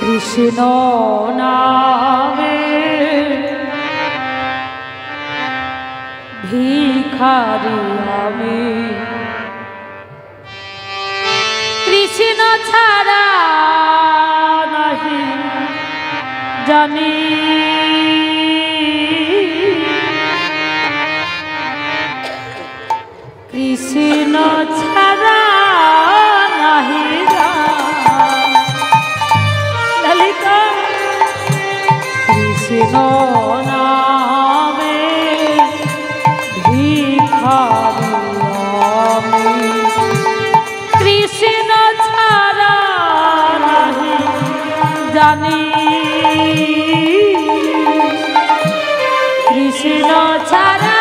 কৃষ্ণ নামে ভিখারি আমি, কৃষ্ণ ছাড়া নাহি জানি, কৃষ্ণ ছাড়া নাহি ললিতা, কৃষ্ণ নামে ভিখারি আমি, কৃষ্ণ ছাড়া নাহি জানি, কৃষ্ণ ছাড়া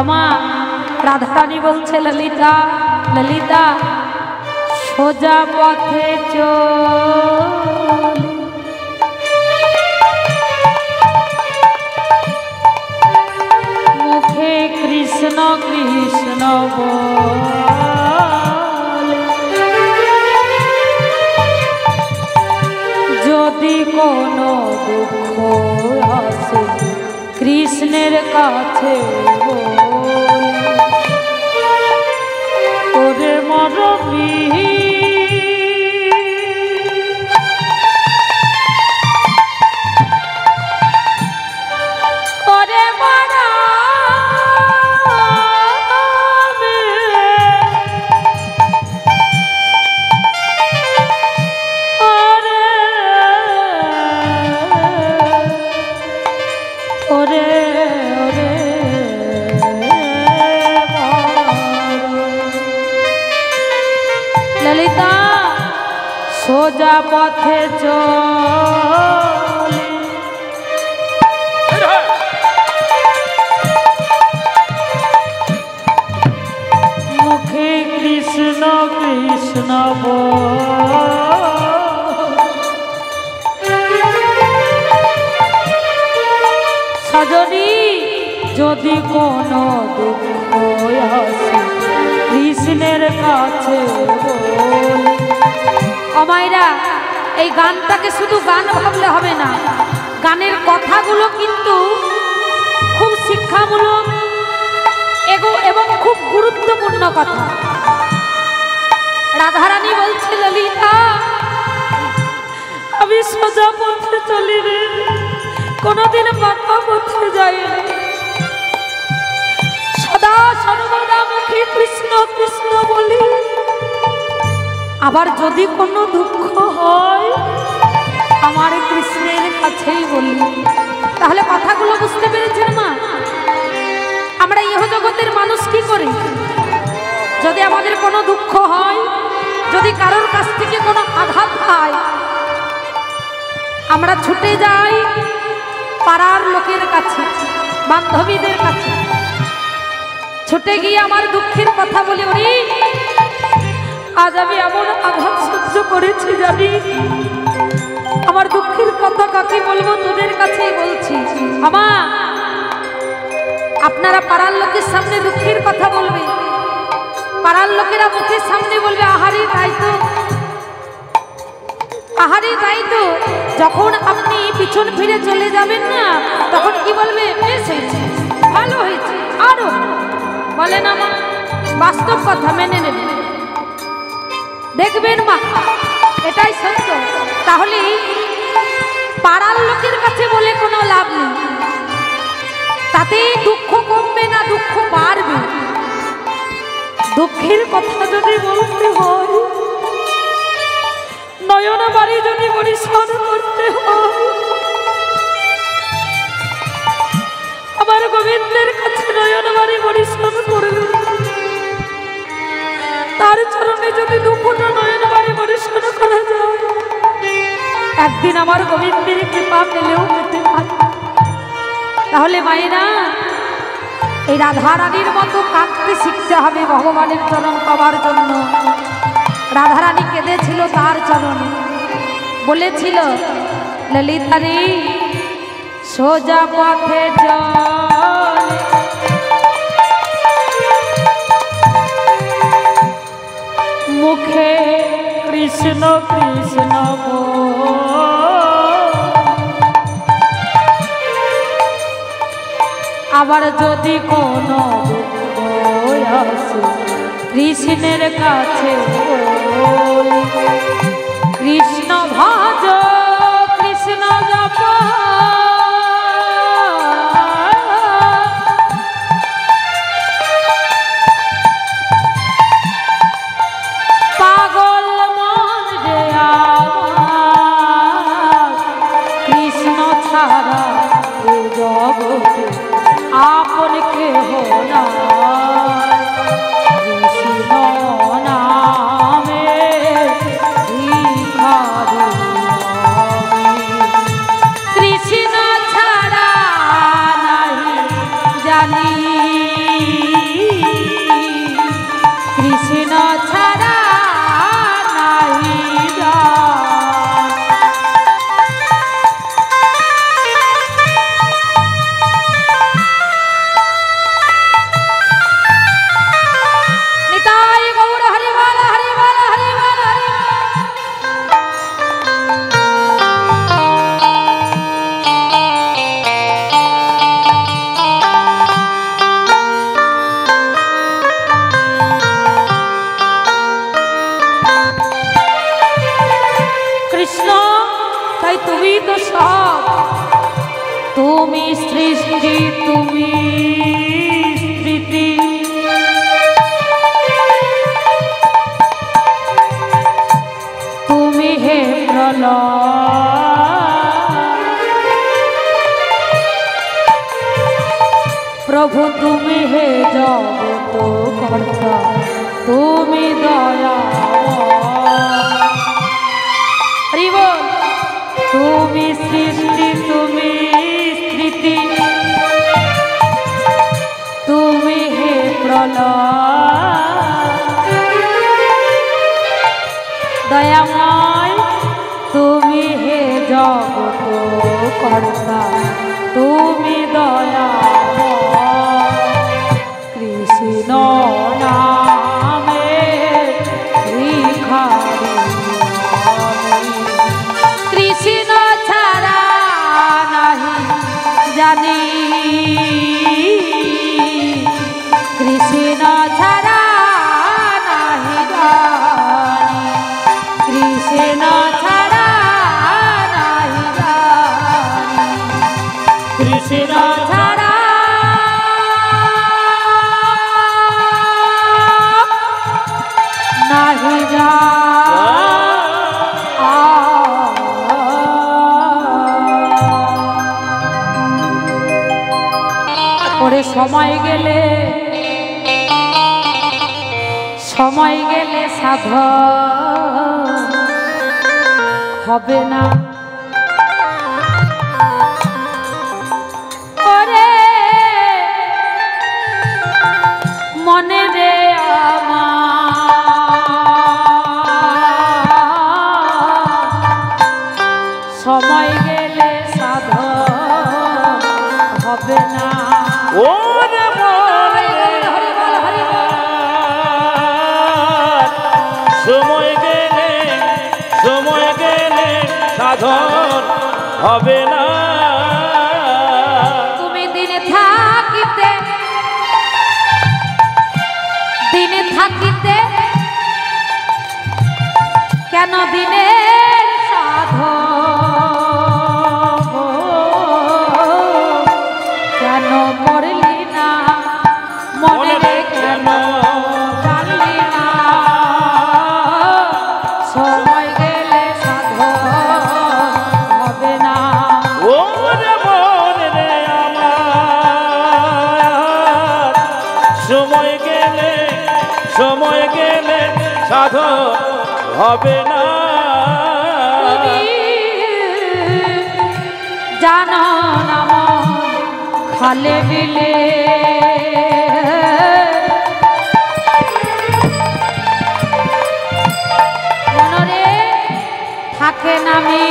আমার রাধারানী বলছে ললিতা, ললিতা সোজা পথে চল, মুখে কৃষ্ণ কৃষ্ণ বল, যদি কোনো দুঃখ আসে কৃষ্ণের কাছে তোরে মরবি, তোরে মরবি, ওরে ললিতা সোজা পথে চল, মুখে কৃষ্ণ কৃষ্ণ সজনী, যদি কোনো দুঃখ আসে কৃষ্ণের কাছে বল। অমাইরা এই গানটাকে শুধু গান ভাবলে হবে না, গানের কথাগুলো কিন্তু খুব শিক্ষামূলক এবং খুব গুরুত্বপূর্ণ কথা। রাধারানী বলছে ললিতা আমি সোজা পথে চলি রে, কোনোদিন বাঁকা পথে যাই না, সদা সর্বদা মুখে কৃষ্ণ কৃষ্ণ বলি, আবার যদি কোনো দুঃখ হয় আমার কৃষ্ণের কাছেই বলি। তাহলে কথাগুলো বুঝতে পেরেছেন মা? আমরা ইহ জগতের মানুষ কি করি, যদি আমাদের কোনো দুঃখ হয়, যদি কারোর কাছ থেকে কোনো আঘাত পায়, আমরা ছুটে যাই পাড়ার লোকের কাছে, বান্ধবীদের কাছে, ছুটে গিয়ে আমার দুঃখের কথা বলি, ওরে আজ আমি এমন আঘাত সহ্য করেছি জানি, আমার দুঃখের কথা কাকে বলবো, তোদের কাছেই বলছি। আমা আপনারা পাড়ার লোকের সামনে দুঃখের কথা বলবে, পাড়ার লোকেরা মুখের সামনে বলবে আহারে তাই তো, আহারে তাই তো, যখন আপনি পিছন ফিরে চলে যাবেন না তখন কি বলবে, বেশ হয়েছে, ভালো হয়েছে, আরো বলে না মা, বাস্তব কথা মেনে নেবেন, দেখবেন মা এটাই সত্য। তাহলে পাড়ার লোকের কাছে বলে কোনো লাভ নেই, তাতে দুঃখ কমবে না, দুঃখ বাড়বে। দুঃখের কথা যদি বলতে হয়, নয়ন বাড়ি যদি পরিশ্রম করতে হয়, আমার গোবিন্দের কাছে নয়ন বাড়ি পরিশ্রম যদি দুঃখটা নয়ন বাড়ি পরিষ্কার করা যায়, একদিন আমার গোবিন্দের কৃপা পেলেও পেতে পারি। তাহলে মায়েরা এই রাধারানীর মতো কাঁদতে শিখতে হবে ভগবানের চরণ পাওয়ার জন্য। রাধারানী কেঁদেছিল তার চরণে, বলেছিল ললিতারে সোজা পথে চল, মুখে কৃষ্ণ কৃষ্ণ আবার যদি কোনো দুঃখ আসে কৃষ্ণের কাছে কৃষ্ণ ভজ কৃষ্ণ জপ, পাগল মন যে আমার কৃষ্ণ ছাড়া এই জগতে আপন কেহ নাই। কৃষ্ণ নামে ভিখারি কৃষ্ণ ছাড়া নাহি জানি, কৃষ্ণ ছাড়া নাহি জানি। নিতাই গৌর হরিবল হরিবল হরিবল হরিবল। কৃষ্ণ তাই তুমি তো সব, তুমি সৃষ্টি তুমি স্মৃতি, তুমি হে প্রলয়, প্রভু তুমি হে জগত কর্তা, তুমি দয়া তুমি সৃষ্টি তুমি স্মৃতি, তুমি হে প্রলয়, দয়াময় তুমি হে জগত কর্তা, তুমি দয়াময়। কৃষ্ণ নামে ভিখারি কৃষ্ণ ছাড়া নাহি জানি, কৃষ্ণ ছাড়া নাহি জানি, কৃষ্ণ ছাড়া নাহি জানি, কৃষ্ণ ছাড়া নাহি জানি। ওরে সময় গেলে সাধন হবে না, ওরে মনে রে আমার সময় গেলে সাধন হবে না। সময় গেলে সাধন হবে না। তুমি দিনে থাকিতে কেন দিনের সাধন কেন করলি না মনে রে, কেন জানলি না সময় গেলে সাধন হবে না। ওরে মন রে আমার সময় গেলে সময় গেলে সাধন হবে না। জানো না খালে বিলে মনরে থাকে নামি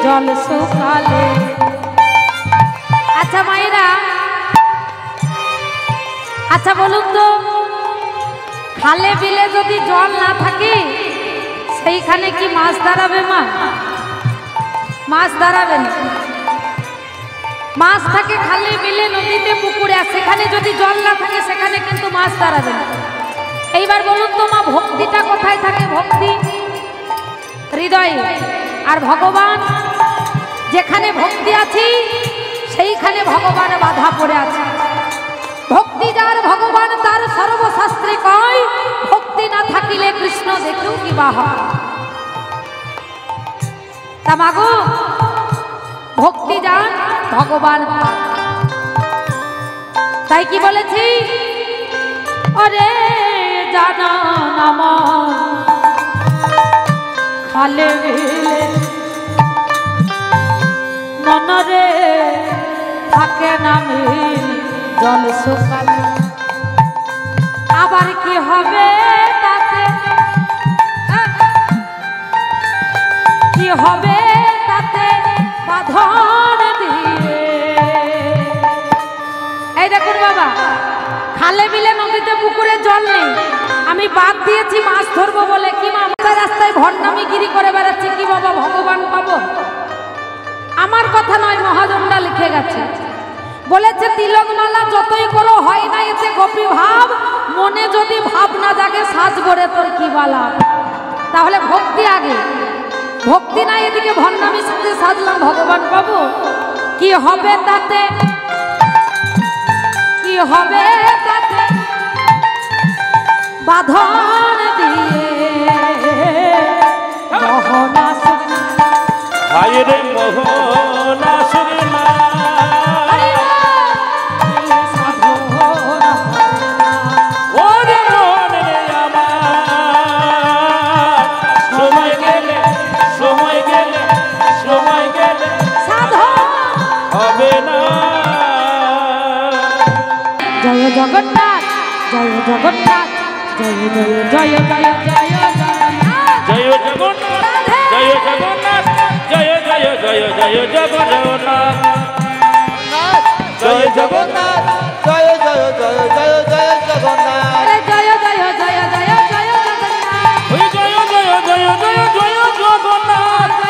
জল শুকালে। আচ্ছা মায়েরা, আচ্ছা বলুন তো, খালে বিলে যদি জল না থাকে সেইখানে কি মাছ দাঁড়াবে? মা মাছ দাঁড়াবে না। মাছ থাকে খালে বিলে নদীতে পুকুরে, আর সেখানে যদি জল না থাকে সেখানে কিন্তু মাছ দাঁড়াবে না। এইবার বলুন তো মা, ভক্তিটা কোথায় থাকে? ভক্তি হৃদয়ে। আর ভগবান যেখানে ভক্তি আছে সেইখানে ভগবান বাধা পড়ে আছে। ভক্তি যার ভগবান তার সর্বশাস্ত্রে কয়, ভক্তি না থাকিলে কৃষ্ণ দেখেও কি বাহা। তা মাগো, ভক্তি যান ভগবান, তাই কি বলেছি? ওরে জানা নাম খালে বিলে মনরে থাকে নামি জল শুকালে। আবার কি হবে তাতে, কি হবে তাতে বাঁধন দিয়ে। এই দেখুন বাবা, খালে বিলে নদীতে পুকুরে জল নেই, আমি বাদ দিয়েছি মাছ ধরবো বলে। কি মা রাস্তায় ভণ্ডামি গিরি করে বেড়াচ্ছি, কি বাবা ভগবান পাবো? আমার কথা নয়, মহাজনরা লিখে গেছে। বলেছে তিলকমালা যতই করো হয় না এতে গোপী ভাব, মনে যদি ভাব না জাগে সাজ করে তোর কি বালা। তাহলে ভক্তি আগে, ভক্তি নাই এদিকে ভণ্ডামি সাজে সাজলাম, ভগবান পাবো? কি হবে তাতে, কি হবে তাতে বাঁধন দিয়ে মোহনা হায়রে মোহনা সুরমা ওরে মনে আমার, সময় গেলে সময় গেলে সময় গেলে সাধন হবে না। জয় জগন্নাথ, জয় জগন্নাথ, জয় জয় জয় জয় জয় জগন্নাথ, জয় জগন্নাথ, জয় জগন্নাথ, জয় জয় জয় জয় জগন্নাথ, জয় জগন্নাথ, জয় জয় জয় জয় জয় জগন্নাথ, আরে জয় জয় জয় জয় জয় জগন্নাথ, ওই জয় জয় জয় জয় জয় জগন্নাথ, জয় জয় জয় জয়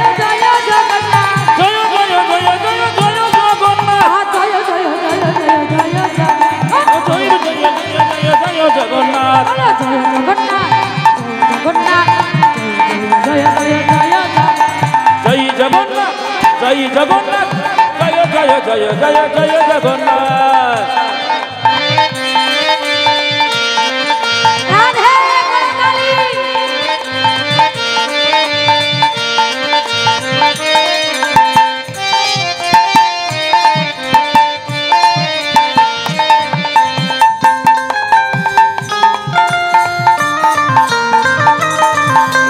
জয় জগন্নাথ, জয় জয় জয় জয় জয় জগন্নাথ, জয় জয় জয় জয় জয় জগন্নাথ, জয় জয় জয় জয় জগন্নাথ, জয় জগন্নাথ, জগন্নাথ, জয় জয় জয় জয় জয় জগন্নাথ, জয় জগন্নাথ, জয় জয় জয় জয় জয় জগন্নাথ। রাধে কৃষ্ণালী।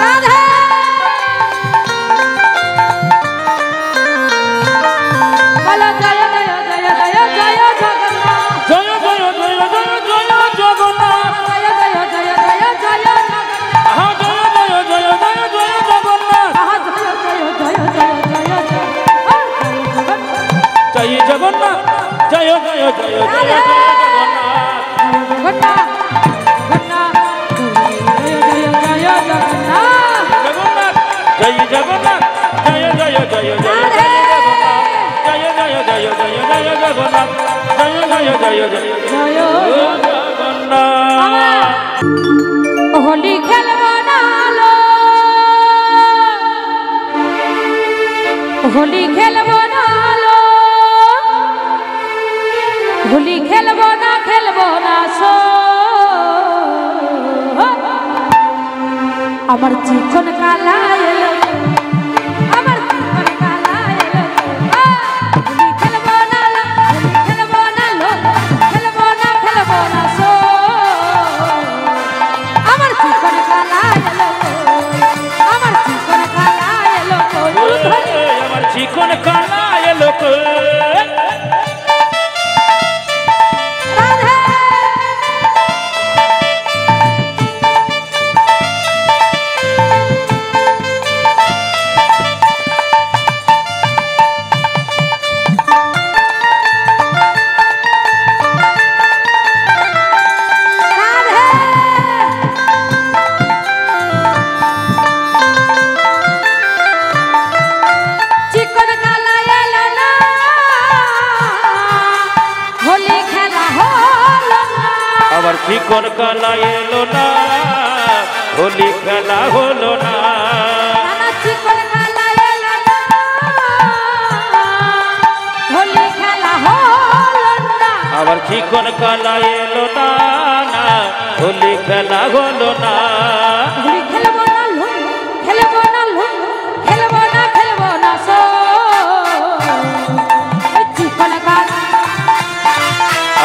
রাধে বলো জয় জয় জয় জয় জয় জগন্নাথ, জয় জয় জয় জয় জয় জগন্নাথ, জয় জয় জয় জয় জয় জগন্নাথ, আহা জয় জয় জয় জয় জয় জগন্নাথ, আহা জয় জয় জয় জয় জয় জগন্নাথ, জয় জগন্নাথ, জয় জয় জয় জয় জয় জগন্নাথ, জগন্নাথ, জগন্নাথ, জয় জয় জয় জগন্নাথ, জগন্নাথ, জয় জগন্নাথ, জয় জয় জয় জয় জগন্নাথ, জয় জয় জয় জয় জয় জগন্নাথ, জয় জয় জয় জয় জয় জগন্নাথ। হোলি খেলব না লো, হোলি খেলব না লো, হোলি খেলব না সো, আমার চিকন কালা এলো, আমার চিকন কালা এলো, হোলি খেলব না লো, হোলি খেলব না লো, খেলব না সো, চিকন কালা এলো না হোলি খেলা হলো না নানা চিকন কালা এলো না হোলি খেলা হলো না আবার চিকন কালা এলো না হোলি খেলা হলো না হোলি খেলবো না লুম খেলবো না লুম খেলবো না সো চিকন কালা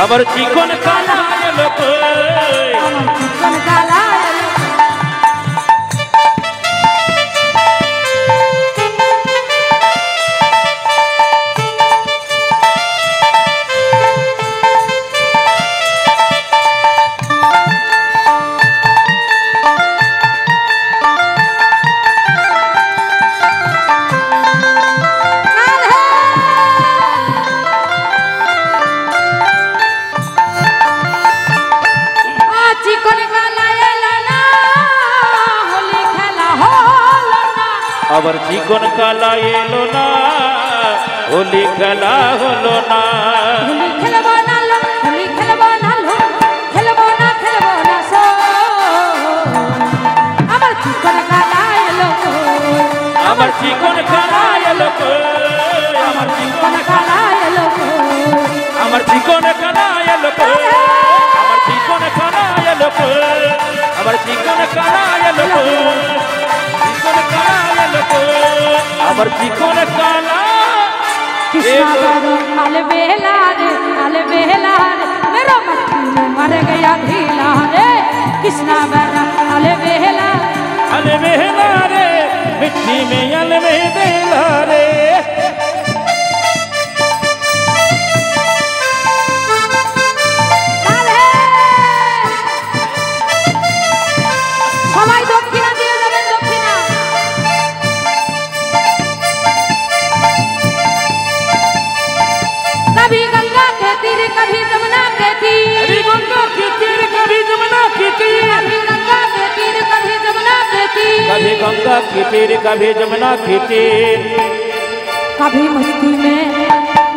আবার চিকন কালা এলো কই আমার চিকন কালা এলো আবার চিকন কালা এলো না হোলি খেলা হলো না হোলি খেলবো না লো হোলি খেলবো না লো খেলবো না সো আমার চিকন কালা এলো আমার চিকন কালা এলো আমার চিকন কালা এলো আমার চিকন কালা এলো আমার চিকন কালা এলো আমার চিকন কালা এলো চিকন কালা এলো আমার চিকন কালা कृष्णा आल बेला रे मेरा मट्टी में मर गया ढीला रे कृष्णा आल बेला रे मिट्टी में अल में देला रे সবাই দক্ষিণা দিয়ে যাবেন দক্ষিণা कभी गंगा के तीर कभी जमुना के तीर कभी गंगा के तीर कभी जमुना के तीर कभी गंगा के तीर कभी जमुना के तीर कभी गंगा के तीर कभी जमुना के तीर कभी मस्ती में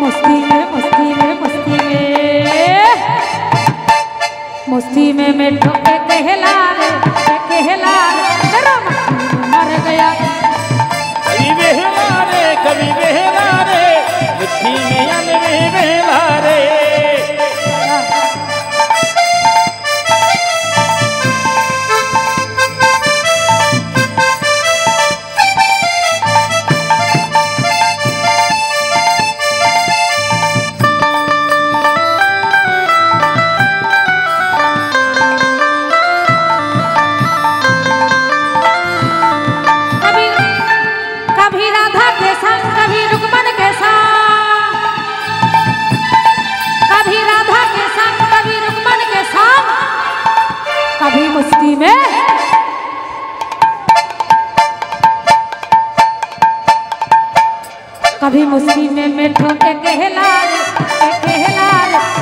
मस्ती में मस्ती में मस्ती में मस्ती में मैं ठोके कहला रे मेरा मस्ती में मर गया कभी बहला रे मिट्टी में अल में बहला रे कभी राधा के संग कभी रुक्मन के संग कभी राधा के संग कभी रुक्मन के संग कभी मस्ती में कभी मस्ती में मैं ठोके कहला रे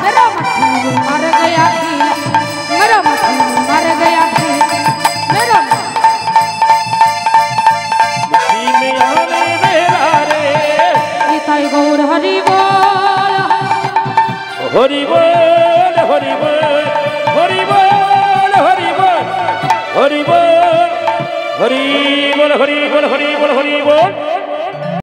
मेरा मट्टी में मर गया ढीला मेरा मट्टी में मर गया ढीला मेरा मिट्टी में अल में बहला रे गीताई गौर हरि बोल हरि बोल हरि बोल हरि बोल हरि बोल हरि बोल हरि बोल हरि बोल हरि बोल हरि बोल